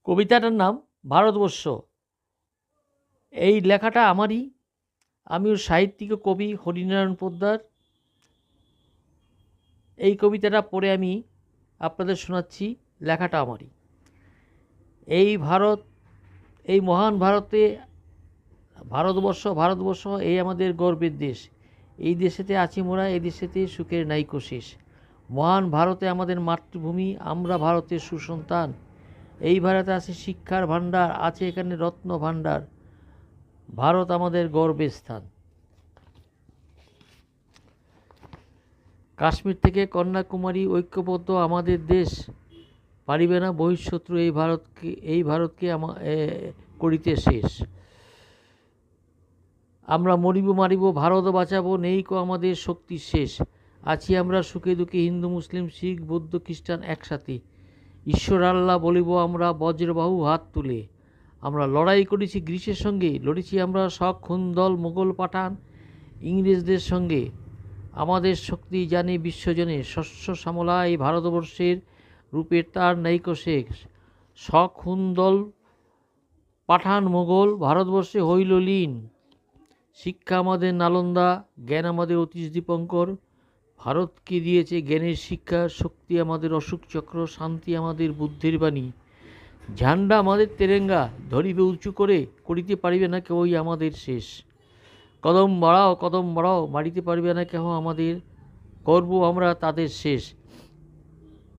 কবিতাটার নাম ভারতবর্ষ। এই লেখাটা আমারই। আমিও সাহিত্যিক ও কবি হরিনারায়ণ পোদ্দার। এই কবিতাটা পড়ে আমি আপনাদের শোনাচ্ছি। লেখাটা আমারই। এই ভারত, এই মহান ভারতে, ভারতবর্ষ এই আমাদের গর্বের দেশ। এই দেশেতে আছি মোরা, এই দেশেতে সুখের নাইকো শেষ। মহান ভারতে আমাদের মাতৃভূমি, আমরা ভারতের সুসন্তান। এই ভারতে আছে শিক্ষার ভাণ্ডার, আছে এখানে রত্ন ভাণ্ডার। ভারত আমাদের গর্বের স্থান। কাশ্মীর থেকে কন্যাকুমারী ঐক্যবদ্ধ আমাদের দেশ, পারিবে না বহিঃশত্রু এই ভারতকে করিতে শেষ। আমরা মরিব মারিব ভারত বাঁচাবো, নেই কো আমাদের শক্তির শেষ। আছি আমরা সুখে দুঃখে হিন্দু মুসলিম শিখ বৌদ্ধ খ্রিস্টান একসাথে। ঈশ্বর আল্লাহ বলিব আমরা বজ্রবাহু হাত তুলে। আমরা লড়াই করেছি গ্রীসের সঙ্গে, লড়েছি আমরা শক খুন্দল মোগল পাঠান ইংরেজদের সঙ্গে। আমাদের শক্তি জানে বিশ্বজনে, শস্য শ্যামলা এই ভারতবর্ষের রূপের তার নাইকো শেষ। শক খুন্দল পাঠান মোগল ভারতবর্ষে হইল লীন। শিক্ষা আমাদের নালন্দা, জ্ঞান আমাদের অতীশ দীপঙ্কর। ভারতকে দিয়েছে জ্ঞানের শিক্ষা, শক্তি আমাদের অশোক চক্র, শান্তি আমাদের বুদ্ধির বাণী। ঝান্ডা আমাদের তেরেঙ্গা, ধরিবে উঁচু করে, করিতে পারিবে না কেউই আমাদের শেষ। কদম বাড়াও মারিতে পারিবে না কেহ আমাদের, করব আমরা তাদের শেষ।